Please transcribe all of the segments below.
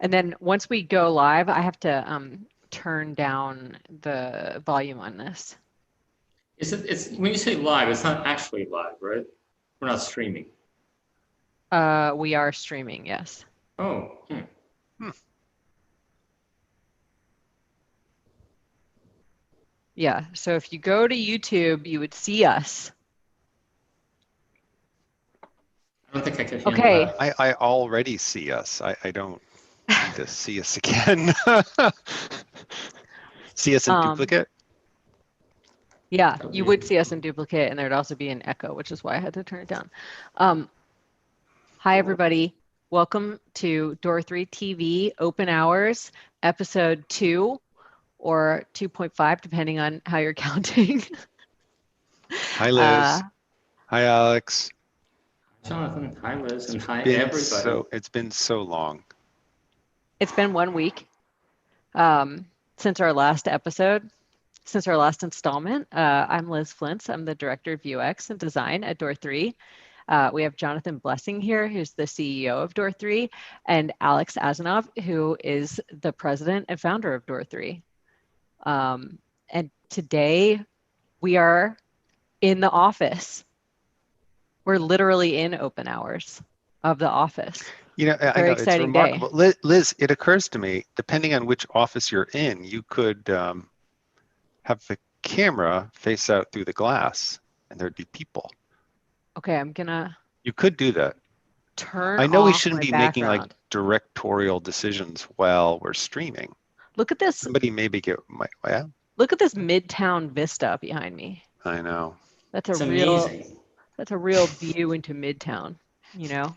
And then once we go live, I have to turn down the volume on this. It's when you say live, it's not actually live, right? We're not streaming. We are streaming, yes. Oh. Yeah, so if you go to YouTube, you would see us. I don't think I can handle Okay. that. I already see us. I don't need to see us again. See us in duplicate? Yeah, you would see us in duplicate, and there'd also be an echo, which is why I had to turn it down. Hi, everybody. Welcome to Door 3 TV Open Hours, episode 2 or 2.5, depending on how you're counting. Hi, Liz. Hi, Alex. Jonathan, hi, Liz, and hi, everybody. It's been so long. It's been 1 week since our last episode, since our last installment. I'm Liz Flyntz. I'm the Director of UX and Design at Door 3. We have Jonathan Blessing here, who's the CEO of Door 3, and Alex Asianov, who is the president and founder of Door 3. And today we are in the office. We're literally in open hours of the office. You know, I know it's remarkable. Day. Liz, it occurs to me, depending on which office you're in, you could have the camera face out through the glass and there'd be people. Okay, I'm gonna. You could do that. Turn. I know off we shouldn't my be background. making like directorial decisions while we're streaming. Look at this. Somebody maybe yeah. Look at this midtown vista behind me. I know. That's amazing. That's a real view into midtown, you know?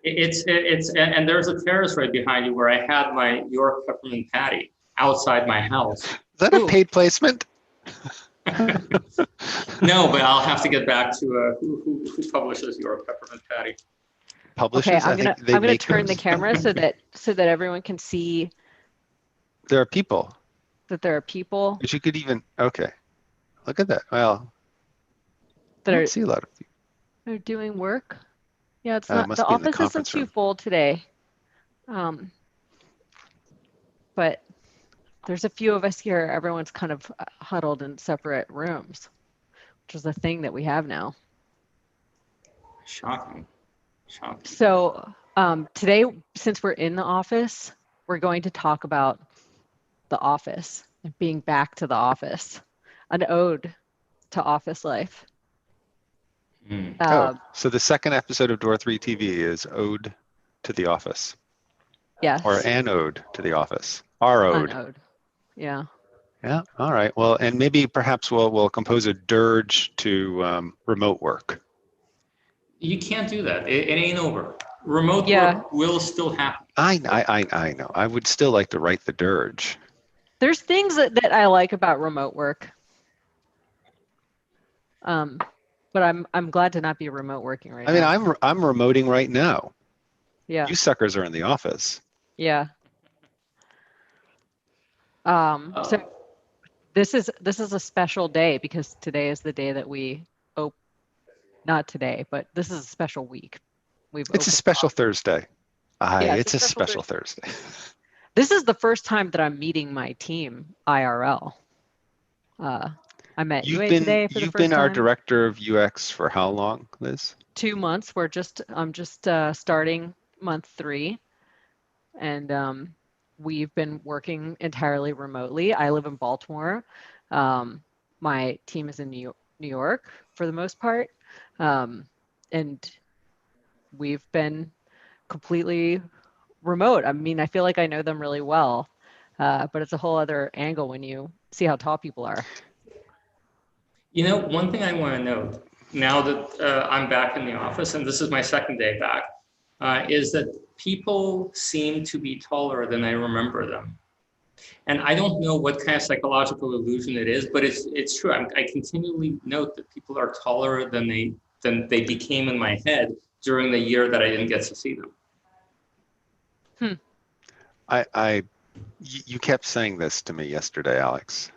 And there's a terrace right behind you where I had my York peppermint patty outside my house. Is that a paid placement? No, but I'll have to get back to who publishes York peppermint patty. Publishers? Okay, I'm gonna turn the camera so that everyone can see. There are people. That there are people. But you could even look at that. Well, I don't see a lot of people. They're doing work. Yeah, it's not the office isn't too full today. But there's a few of us here. Everyone's kind of huddled in separate rooms, which is a thing that we have now. Shocking. So today, since we're in the office, we're going to talk about the office and being back to the office, an ode to office life. So the second episode of Door 3 TV is Ode to the Office. Yes. Or an ode to the office. Our ode. An ode. Yeah. Yeah. All right. Well, and maybe perhaps we'll compose a dirge to remote work. You can't do that. It ain't over. Remote work will still happen. I know. I would still like to write the dirge. There's things that I like about remote work. But I'm glad to not be remote working right now. I mean, I'm remoting right now. Yeah. You suckers are in the office. Yeah. So this is a special day because today is the day that we not today, but this is a special week. It's a special Thursday. It's a special Thursday. This is the first time that I'm meeting my team IRL. I met Yue today for the first time. You've been our director of UX for how long, Liz? 2 months. I'm just starting month 3, and we've been working entirely remotely. I live in Baltimore. My team is in New York for the most part, and we've been completely remote. I mean, I feel like I know them really well, but it's a whole other angle when you see how tall people are. You know, one thing I want to note now that I'm back in the office, and this is my second day back, is that people seem to be taller than I remember them. And I don't know what kind of psychological illusion it is, but it's true. I continually note that people are taller than they became in my head during the year that I didn't get to see them. You kept saying this to me yesterday, Alex.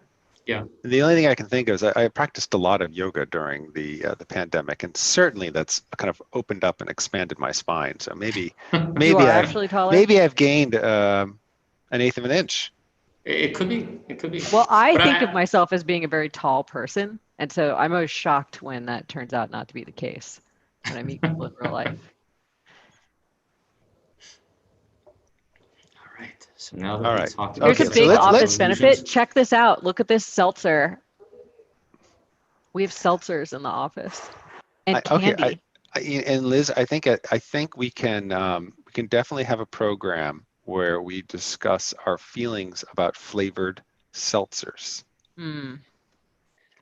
Yeah. The only thing I can think of is I practiced a lot of yoga during the pandemic, and certainly that's kind of opened up and expanded my spine. So maybe You are I've actually taller? maybe I've gained an eighth of an inch. It could be. It could be. Well, I But think of myself as being a very tall person, and so I'm always shocked when that turns out not to be the case when I meet people in real life. All right. So now that All we right. talked Here's about a big office illusions, benefit. Check this out. Look at this seltzer. We have seltzers in the office and candy. And Liz, I think we can definitely have a program where we discuss our feelings about flavored seltzers.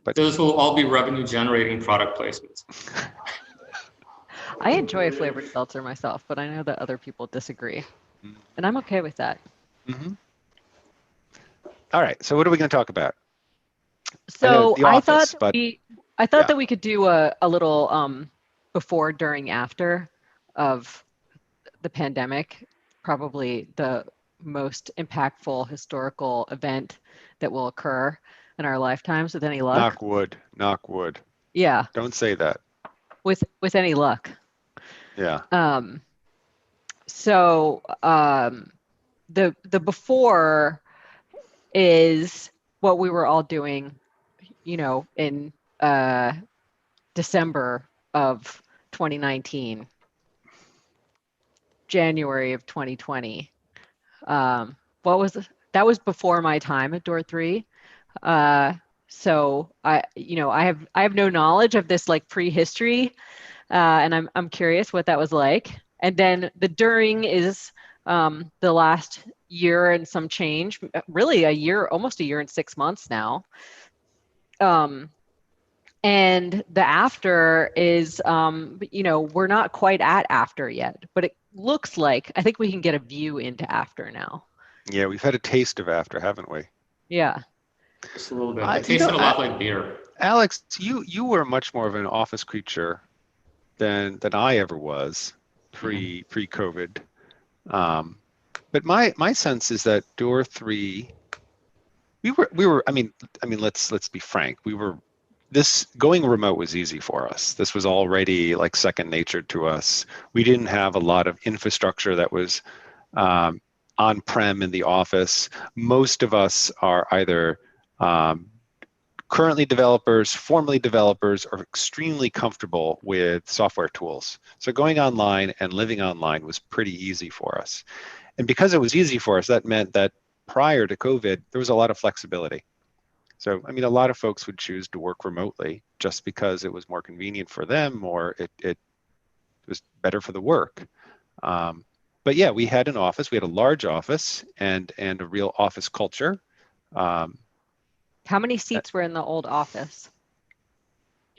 But those will all be revenue generating product placements. I enjoy a flavored seltzer myself, but I know that other people disagree, and I'm okay with that. Mm-hmm. All right. So what are we going to talk about? So I thought yeah. that we could do a little before, during, after of the pandemic, probably the most impactful historical event that will occur in our lifetimes with any luck. Knock wood. Knock wood. Yeah. Don't say that. With any luck. Yeah. So the before is what we were all doing, in December of 2019, January of 2020. That was before my time at Door 3. So I have no knowledge of this like prehistory, and I'm curious what that was like. And then the during is the last year and some change, really almost a year and 6 months now. And the after is, we're not quite at after yet, but it looks like, I think we can get a view into after now. Yeah, we've had a taste of after, haven't we? Yeah. Just a little bit. It tasted a lot like beer. Alex, you were much more of an office creature than I ever was pre-COVID. But my sense is that Door 3, we were. I mean, let's be frank. This going remote was easy for us. This was already like second nature to us. We didn't have a lot of infrastructure that was on-prem in the office. Most of us are either currently developers, formerly developers, are extremely comfortable with software tools. So going online and living online was pretty easy for us. And because it was easy for us, that meant that prior to COVID, there was a lot of flexibility. So, I mean, a lot of folks would choose to work remotely just because it was more convenient for them, or it was better for the work. But yeah, we had an office. We had a large office and a real office culture. How many seats were in the old office?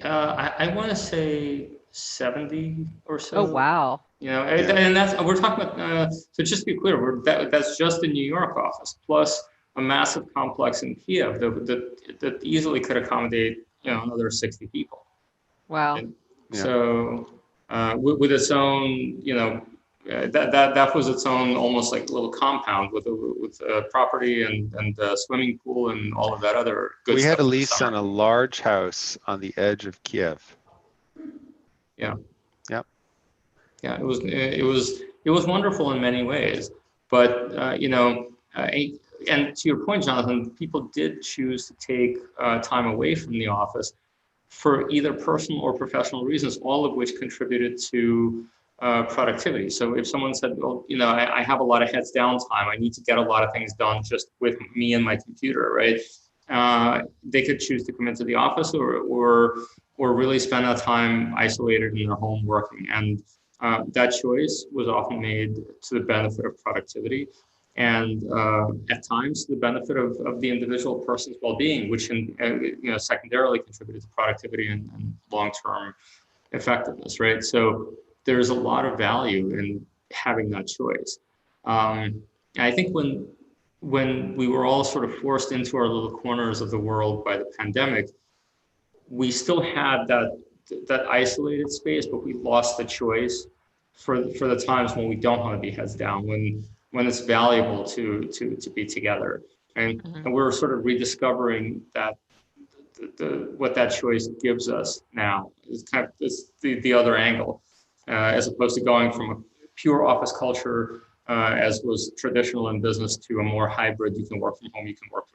I want to say 70 or so. Oh, wow. And that's, we're talking about, so just to be clear, that's just the New York office, plus a massive complex in Kiev that easily could accommodate, another 60 people. Wow. And so with its own, that was its own almost like little compound with property and swimming pool and all of that other good stuff. We had a lease on a large house on the edge of Kiev. Yeah. Yep. Yeah, it was wonderful in many ways, but and to your point, Jonathan, people did choose to take time away from the office for either personal or professional reasons, all of which contributed to productivity. So if someone said, well, I have a lot of heads down time, I need to get a lot of things done just with me and my computer, right? They could choose to come into the office or really spend that time isolated in their home working. And that choice was often made to the benefit of productivity and at times to the benefit of the individual person's well-being, which secondarily contributed to productivity and long-term effectiveness, right? So there's a lot of value in having that choice. I think when we were all sort of forced into our little corners of the world by the pandemic, we still had that isolated space, but we lost the choice for the times when we don't want to be heads down, when it's valuable to be together. and we're sort of rediscovering that what that choice gives us now is kind of the other angle, as opposed to going from a pure office culture, as was traditional in business, to a more hybrid. You can work from home, you can work,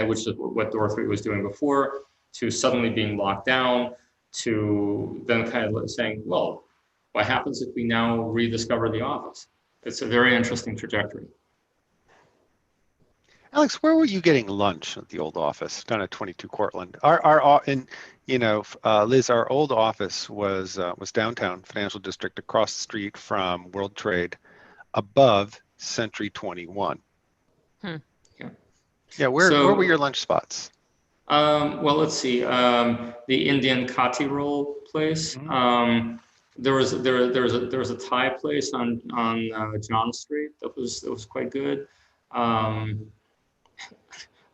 which is what Door 3 was doing before, to suddenly being locked down, to then kind of saying, well, what happens if we now rediscover the office? It's a very interesting trajectory. Alex, where were you getting lunch at the old office down at 22 Cortlandt? Liz, our old office was downtown Financial District, across the street from World Trade, above Century 21. Hmm. Yeah, where were your lunch spots? Well, let's see. The Indian Kati roll place. Mm-hmm. There was a Thai place on John Street that was quite good.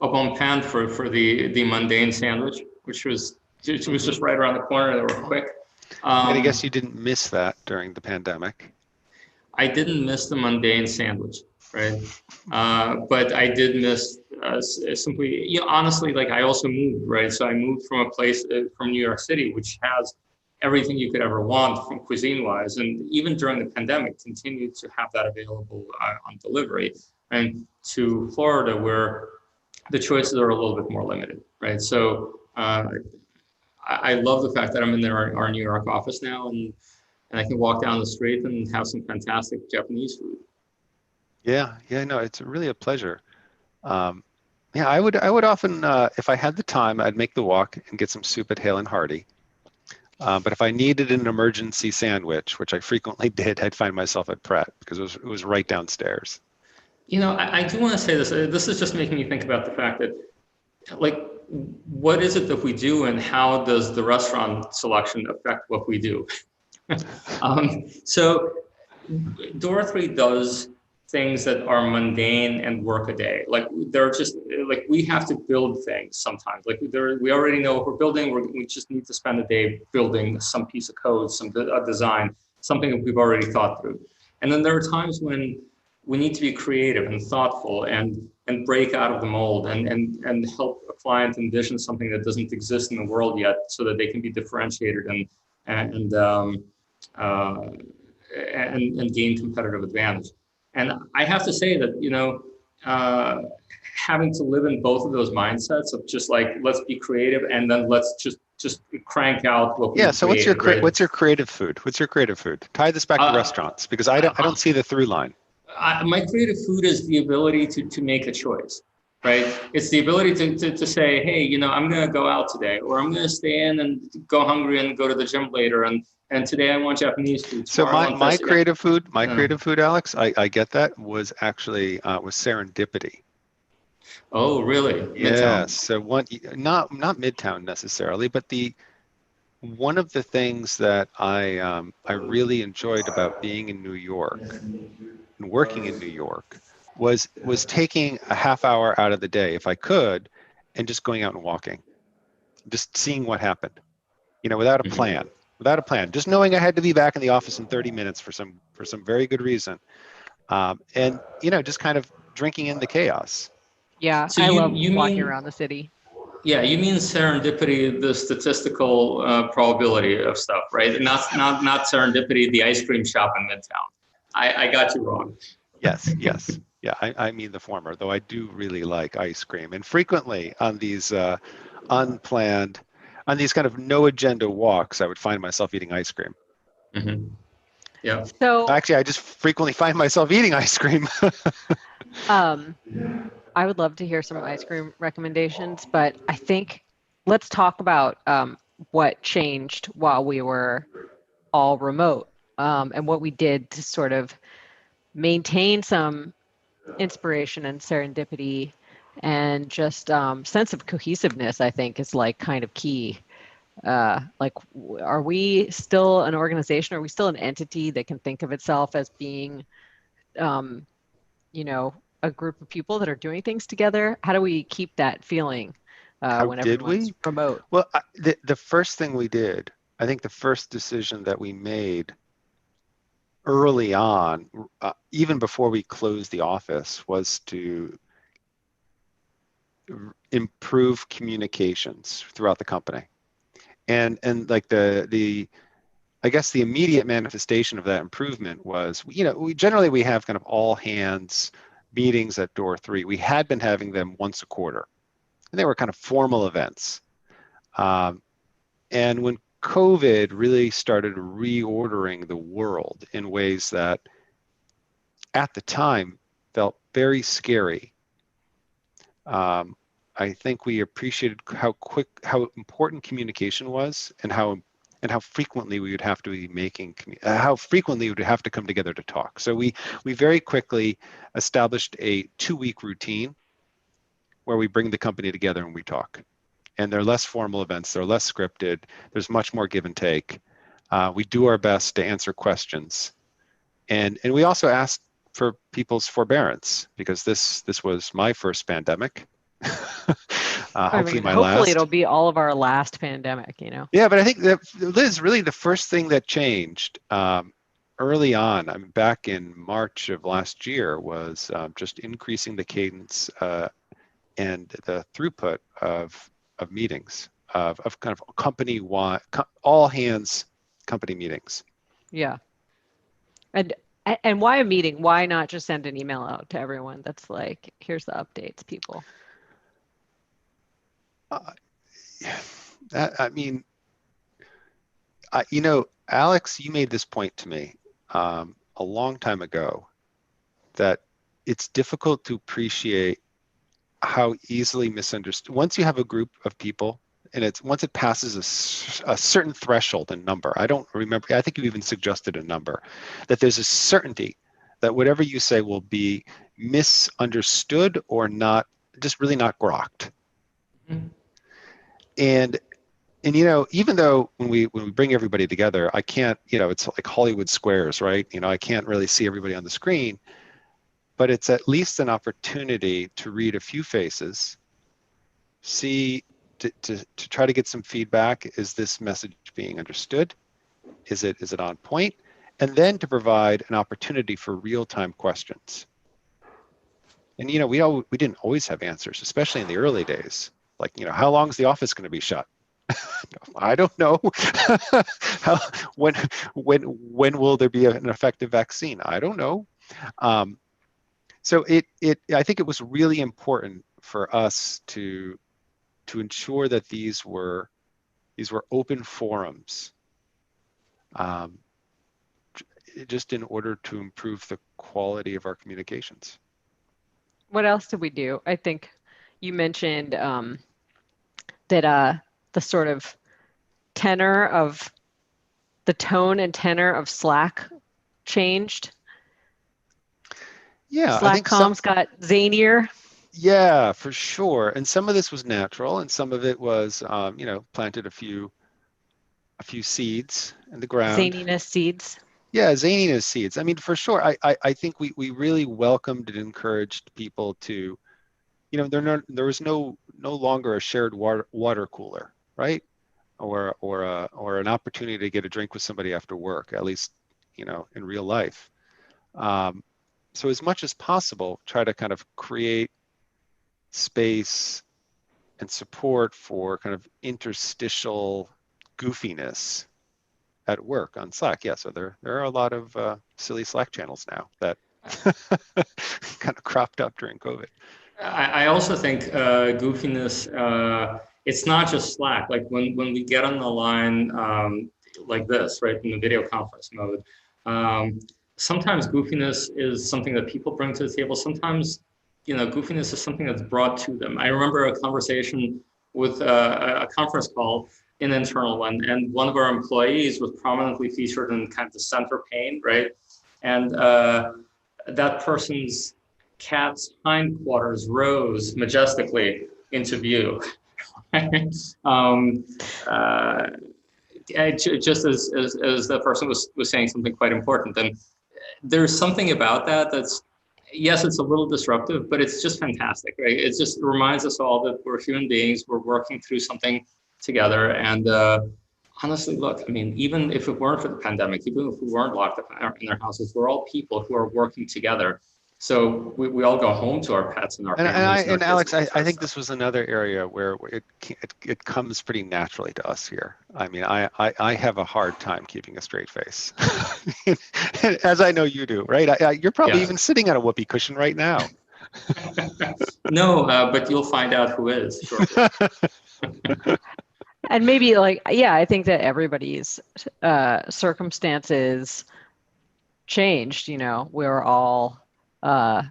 Up on Pan for the mundane sandwich, which was just right around the corner. They were quick. And I guess you didn't miss that during the pandemic. I didn't miss the mundane sandwich, right? But I did miss simply, honestly, like I also moved, right? So I moved from a place from New York City, which has everything you could ever want from cuisine-wise, and even during the pandemic, continued to have that available on delivery, and to Florida, where the choices are a little bit more limited, right? So I love the fact that I'm in our New York office now, and I can walk down the street and have some fantastic Japanese food. Yeah, no, it's really a pleasure. Yeah, I would often, if I had the time, I'd make the walk and get some soup at Hale and Hardy. But if I needed an emergency sandwich, which I frequently did, I'd find myself at Pret because it was right downstairs. I do want to say this. This is just making me think about the fact that, like, what is it that we do, and how does the restaurant selection affect what we do? So Door 3 does things that are mundane and work a day. Like, they're just like, we have to build things sometimes. Like, we already know what we're building. We just need to spend a day building some piece of code, a design, something that we've already thought through. And then there are times when we need to be creative and thoughtful and break out of the mold and help a client envision something that doesn't exist in the world yet, so that they can be differentiated and gain competitive advantage. And I have to say that, having to live in both of those mindsets of just like, let's be creative, and then let's just crank out what we So what's your right? what's your creative food? What's your creative food? Tie this back to restaurants, because I don't see the through line. My creative food is the ability to make a choice, right? It's the ability to say, hey, I'm going to go out today, or I'm going to stay in and go hungry and go to the gym later. And today I want Japanese food. So my creative food, Alex, I get that, was actually was serendipity. Oh, really? Yeah. So not Midtown necessarily, but one of the things that I really enjoyed about being in New York and working in New York was taking a half hour out of the day, if I could, and just going out and walking, just seeing what happened, without a plan, just knowing I had to be back in the office in 30 minutes for some very good reason, and just kind of drinking in the chaos. Yeah, so I love walking around the city. Yeah, you mean serendipity, the statistical probability of stuff, right? Not serendipity, the ice cream shop in Midtown. I got you wrong. Yes. Yeah, I mean the former, though I do really like ice cream. And frequently on these unplanned, on these kind of no agenda walks, I would find myself eating ice cream. Mm-hmm. Yeah. So actually, I just frequently find myself eating ice cream. I would love to hear some ice cream recommendations, but I think let's talk about what changed while we were all remote, and what we did to sort of maintain some inspiration and serendipity, and just sense of cohesiveness, I think, is like kind of key. Like, are we still an organization? Are we still an entity that can think of itself as being, a group of people that are doing things together? How do we keep that feeling when everyone's remote? Well, the first thing we did, I think the first decision that we made early on, even before we closed the office, was to improve communications throughout the company. And like the I guess the immediate manifestation of that improvement was, we generally have kind of all hands meetings at Door 3. We had been having them once a quarter, and they were kind of formal events. And when COVID really started reordering the world in ways that at the time felt very scary, I think we appreciated how important communication was, and how frequently we would have to be how frequently we would have to come together to talk. So we very quickly established a 2-week routine where we bring the company together and we talk. And they're less formal events, they're less scripted, there's much more give and take. We do our best to answer questions. And we also ask for people's forbearance, because this was my first pandemic. Hopefully my last. Hopefully it'll be all of our last pandemic, Yeah, but I think that, Liz, really the first thing that changed early on, back in March of last year, was just increasing the cadence and the throughput of meetings, of kind of company-wide, all hands company meetings. Yeah. And why a meeting? Why not just send an email out to everyone that's like, here's the updates, people? Alex, you made this point to me a long time ago, that it's difficult to appreciate how easily misunderstood. Once you have a group of people, and once it passes a certain threshold and number, I don't remember, I think you even suggested a number, that there's a certainty that whatever you say will be misunderstood or not, just really not grokked. Mm-hmm. And even though when we bring everybody together, I can't, it's like Hollywood squares, right? I can't really see everybody on the screen, but it's at least an opportunity to read a few faces, see, to try to get some feedback. Is this message being understood? Is it on point? And then to provide an opportunity for real-time questions. And we didn't always have answers, especially in the early days. Like, how long is the office going to be shut? I don't know. When will there be an effective vaccine? I don't know. So I think it was really important for us to ensure that these were open forums, just in order to improve the quality of our communications. What else did we do? I think you mentioned that the sort of tone and tenor of Slack changed. Yeah, Slack I think comms got zanier. Yeah, for sure. And some of this was natural, and some of it was, planted a few seeds in the ground. Zaniness seeds. Yeah, zaniness seeds. For sure. I think we really welcomed and encouraged people to, there was no longer a shared water cooler, right? Or an opportunity to get a drink with somebody after work, at least, in real life. So as much as possible, try to kind of create space and support for kind of interstitial goofiness at work on Slack. Yeah, so there are a lot of silly Slack channels now that kind of cropped up during COVID. I also think goofiness, it's not just Slack. Like when we get on the line like this, right, in the video conference mode, sometimes goofiness is something that people bring to the table. Sometimes, goofiness is something that's brought to them. I remember a conversation with a conference call, an internal one, and one of our employees was prominently featured in kind of the center pane, right? And that person's cat's hindquarters rose majestically into view. Just as the person was saying something quite important. And there's something about that that's, yes, it's a little disruptive, but it's just fantastic, right? It just reminds us all that we're human beings, we're working through something together. And honestly, look, even if it weren't for the pandemic, even if we weren't locked up in our houses, we're all people who are working together. So we all go home to our pets and our families. And our Alex, kids I and think stuff. this was another area where it comes pretty naturally to us here. I mean, I have a hard time keeping a straight face, as I know you do, right? You're probably Yes. even sitting on a whoopee cushion right now. No, but you'll find out who is shortly. And maybe like, yeah, I think that everybody's circumstances changed, you know, we're all uh,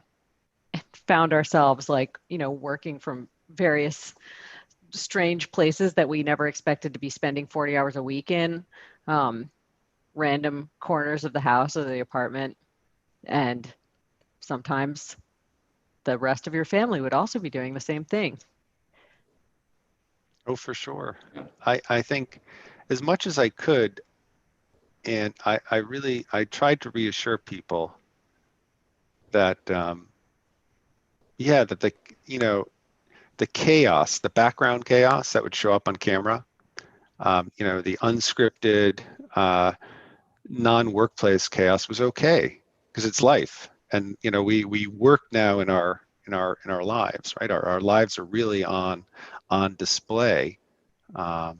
found ourselves like, you know, working from various strange places that we never expected to be spending 40 hours a week in, random corners of the house or the apartment. And sometimes the rest of your family would also be doing the same thing. Oh, for sure. Yeah. I think as much as I could, and I tried to reassure people that, yeah, that the chaos, the background chaos that would show up on camera, the unscripted, non-workplace chaos was okay because it's life, and we work now in our lives, right? Our lives are really on display, or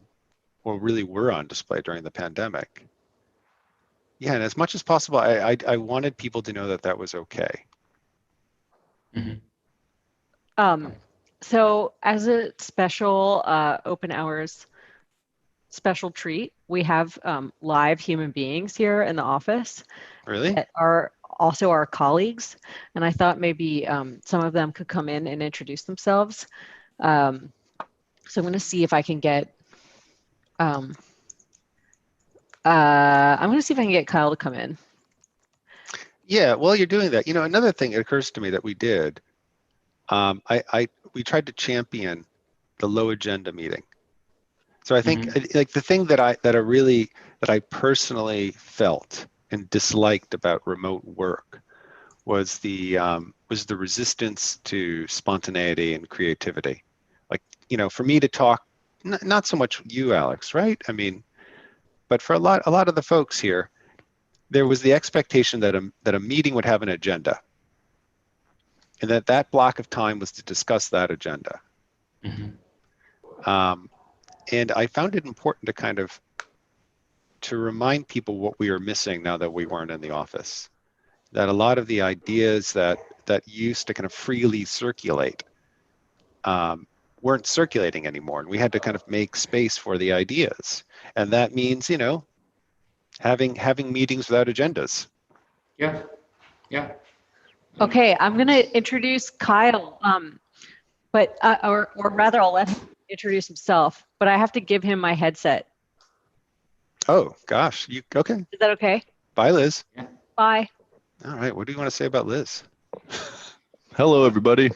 really were on display during the pandemic. Yeah, and as much as possible, I wanted people to know that that was okay. Mm-hmm. So as a special open hours special treat, we have live human beings here in the office Really? that are also our colleagues. And I thought maybe some of them could come in and introduce themselves. So I'm going to see if I can get, I'm going to see if I can get Kyle to come in. Yeah, while you're doing that, another thing that occurs to me that we did, we tried to champion the low agenda meeting. So I think like the thing that I personally felt and disliked about remote work was the resistance to spontaneity and creativity. Like, for me to talk, not so much you, Alex, right? I mean, but for a lot of the folks here, there was the expectation that a meeting would have an agenda, and that block of time was to discuss that agenda. And I found it important to kind of to remind people what we were missing now that we weren't in the office. That a lot of the ideas that used to kind of freely circulate weren't circulating anymore, and we had to kind of make space for the ideas. And that means, having meetings without agendas. Yeah. Yeah. Okay, I'm going to introduce Kyle, but or rather, I'll let him introduce himself. But I have to give him my headset. Oh gosh, okay? Is that okay? Bye, Liz. Yeah. Bye. All right, what do you want to say about Liz? Hello, everybody.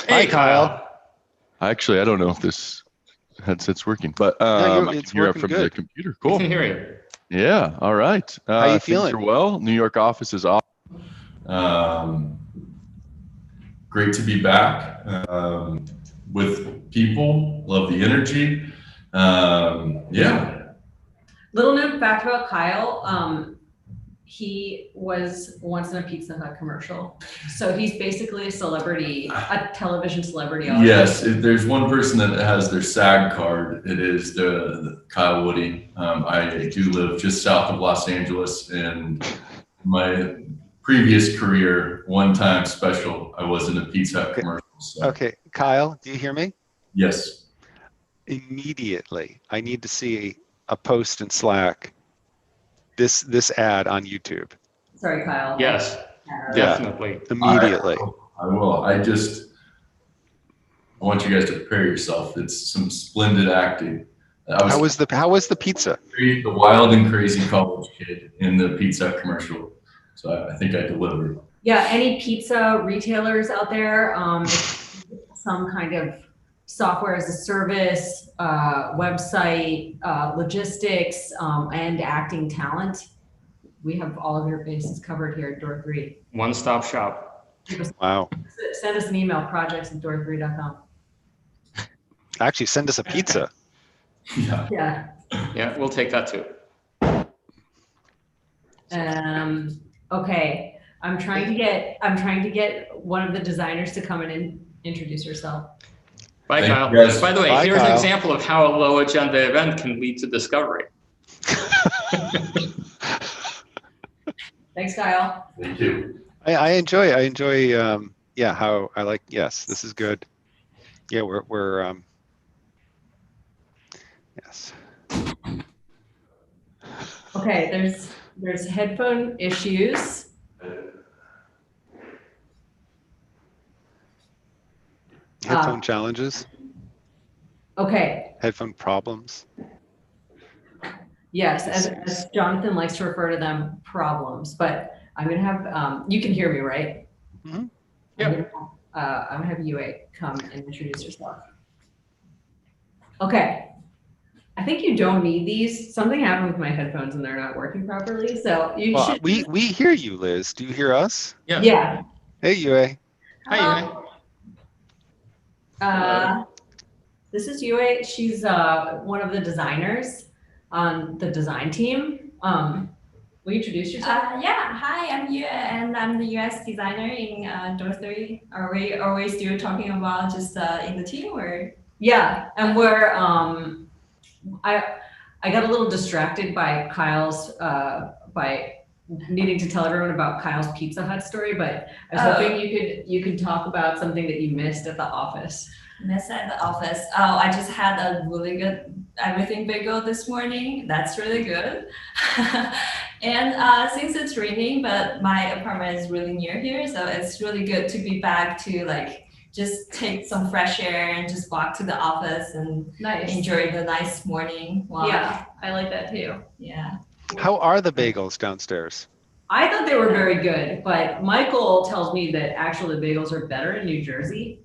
Hi, Kyle. Actually, I don't know if this headset's working, but No, I it's can hear it working from good. the computer. We Cool. can hear you. Yeah. All right. How you things feeling? are well. New York office is off. Great to be back with people. Love the energy. Yeah. Little known fact about Kyle, he was once in a Pizza Hut commercial. So he's basically a celebrity, a television celebrity. Yes, if there's one person that has their SAG card, it is the Kyle Woody. I do live just south of Los Angeles, and my previous career, one time special, I was in a Pizza Hut commercial. So. Okay, Kyle, do you hear me? Yes. Immediately, I need to see a post in Slack, this ad on YouTube. Sorry, Kyle. Yes, definitely. Immediately. I will. I want you guys to prepare yourself. It's some splendid acting. How was the pizza? The wild and crazy college kid in the Pizza Hut commercial. So I think I delivered. Yeah, any pizza retailers out there, some kind of software as a service, website, logistics, and acting talent. We have all of your bases covered here at Door 3. One-stop shop. Wow. Send us an email, projects@door3.com. Actually, send us a pizza. Yeah. Yeah, we'll take that too. Okay. I'm trying to get one of the designers to come in and introduce herself. Bye, Thank Kyle. you, guys. By the way, Bye, here's an Kyle. example of how a low agenda event can lead to discovery. Thanks, Kyle. Thank you. I enjoy yeah, how I like, yes, this is good. Yeah, we're yes. Okay, there's headphone issues. Headphone challenges, Okay, headphone problems. yes, as Jonathan likes to refer to them, problems, but I'm gonna have, you can hear me, right? Mhm. Yep. I'm gonna have Yue come and introduce herself. Okay. I think you don't need these. Something happened with my headphones and they're not working properly, so you Well, should. we hear you, Liz. Do you hear us? Yeah. Yeah. Hey, Yue. Hi, Yue. This is Yue. She's one of the designers on the design team. Will you introduce yourself? Yeah, hi, I'm Yue, and I'm the UX designer in Door 3. Are we still talking about just in the team, or? Yeah, and we're I got a little distracted by Kyle's by needing to tell everyone about Kyle's Pizza Hut story, but I was hoping you could talk about something that you missed at the office. Missed at the office. Oh, I just had a really good everything bagel this morning. That's really good. And since it's raining, but my apartment is really near here, so it's really good to be back to like just take some fresh air and just walk to the office and enjoy the nice morning walk. Yeah, I like that too. Yeah. How are the bagels downstairs? I thought they were very good, but Michael tells me that actually the bagels are better in New Jersey.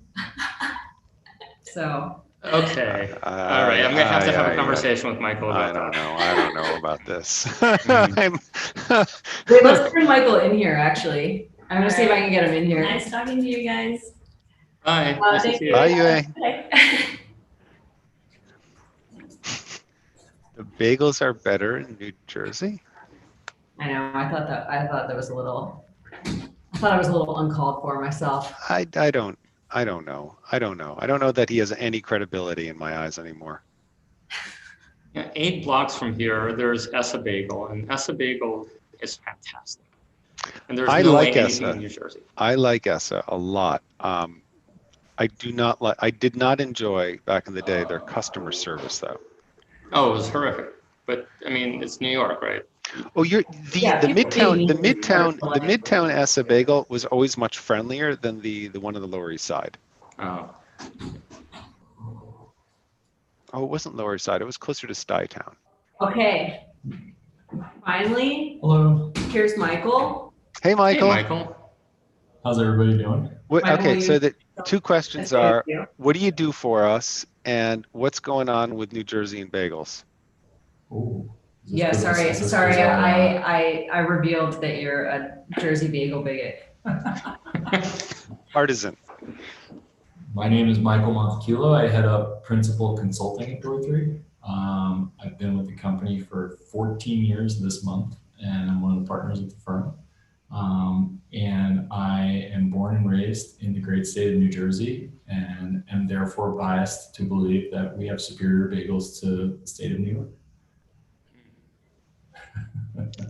So. Okay. All right. I'm gonna have to have a conversation with Michael about that. I don't know about this. Wait, let's bring Michael in here, actually. I'm gonna see if I can get him in here. Nice talking to you guys. Hi. Nice to thank see you. you. Bye, Yue. Okay. The bagels are better in New Jersey? I know. I thought that was a little. I thought I was a little uncalled for myself. I don't know. I don't know that he has any credibility in my eyes anymore. Yeah, 8 blocks from here, there's Essa Bagel, and Essa Bagel is fantastic. And there's I no like way anything Essa. in New Jersey. I like Essa a lot. I did not enjoy back in the day their customer service though. Oh, it was horrific. But I mean, it's New York, right? Oh, the people midtown Essa Bagel was always much friendlier than the one on the Lower East Side. Oh. Oh, it wasn't Lower East Side. It was closer to Stuytown. Okay. Finally, Hello, here's Michael. Hey, Michael. Hey, Michael. how's everybody doing? Okay, so the two questions are: Thank you. what do you do for us, and what's going on with New Jersey and bagels? Oh. Yeah, sorry. I revealed that you're a Jersey bagel bigot. Artisan. My name is Michael Montecuollo. I head up principal consulting at Door 3. I've been with the company for 14 years this month, and I'm one of the partners of the firm. And I am born and raised in the great state of New Jersey, and am therefore biased to believe that we have superior bagels to the state of New York.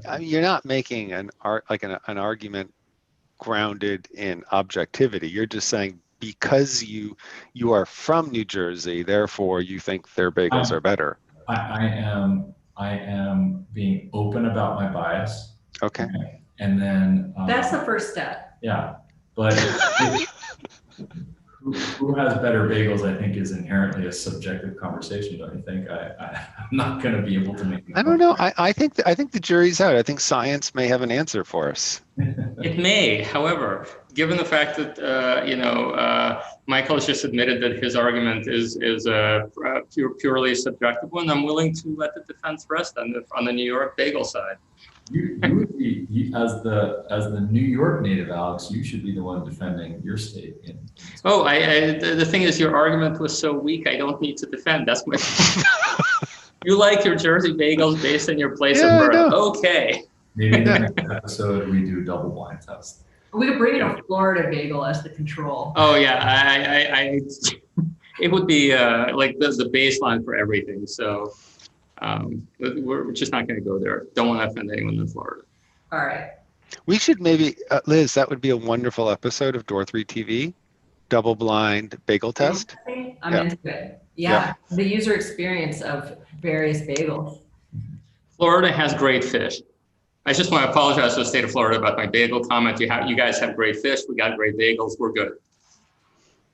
I mean, you're not making an argument grounded in objectivity. You're just saying because you are from New Jersey, therefore you think their bagels are better. I am being open about my bias. Okay. And then That's the first step. yeah, but who has better bagels, I think, is inherently a subjective conversation, don't you think? I'm not going to be able to make. I don't know. I think the jury's out. I think science may have an answer for us. It may, however, given the fact that Michael has just admitted that his argument is a purely subjective one, I'm willing to let the defense rest on the New York bagel side. You would be, as the New York native, Alex, you should be the one defending your state. Oh, the thing is, your argument was so weak, I don't need to defend. That's my point. You like your Jersey bagels based on your place of birth. No. Okay. Maybe the next episode we do double blind test. We could bring in a Florida bagel as the control. Oh yeah, I it would be like the baseline for everything. So we're just not going to go there. Don't want to offend anyone in Florida. All right. We should maybe, Liz, that would be a wonderful episode of Door 3 TV, double blind bagel test. I'm into it. Yeah, the user experience of various bagels. Florida has great fish. I just want to apologize to the state of Florida about my bagel comment. You guys have great fish. We got great bagels. We're good.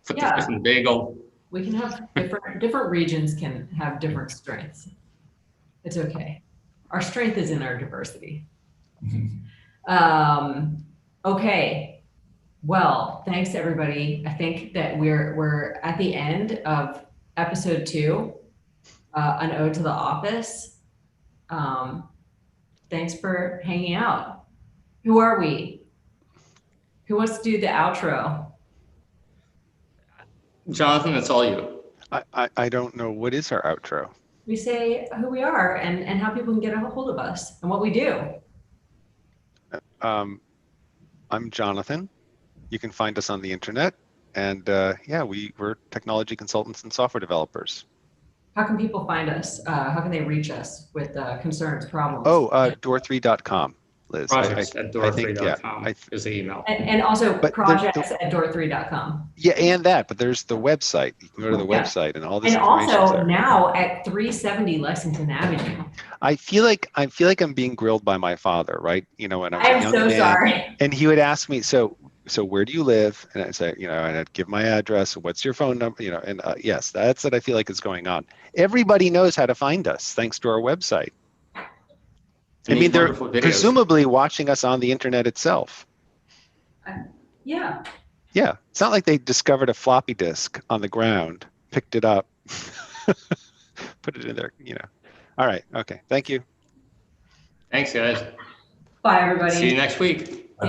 Put the fish in the bagel. We can have different regions can have different strengths. It's okay. Our strength is in our diversity. Okay. Well, thanks everybody. I think that we're at the end of episode 2, an ode to the office. Thanks for hanging out. Who are we? Who wants to do the outro? Jonathan, it's all you. I don't know. What is our outro? We say who we are and how people can get a hold of us and what we do. I'm Jonathan. You can find us on the internet. And we're technology consultants and software developers. How can people find us? How can they reach us with concerns, problems? Door3.com, Liz. Projects at door3.com is the email. And also projects at door3.com. Yeah, and that, but there's the website. You can go to the website and all this information. And also now at 370 Lexington Avenue. I feel like I'm being grilled by my father, right? You know, when I was a young man, sorry. And he would ask me, so where do you live? And I'd say, and I'd give my address. What's your phone number? And yes, that's what I feel like is going on. Everybody knows how to find us thanks to our website. I mean, they're presumably watching us on the internet itself. Yeah. Yeah, it's not like they discovered a floppy disk on the ground, picked it up, put it in there. All right. Okay. Thank you. Thanks, guys. Bye, everybody. See you next week.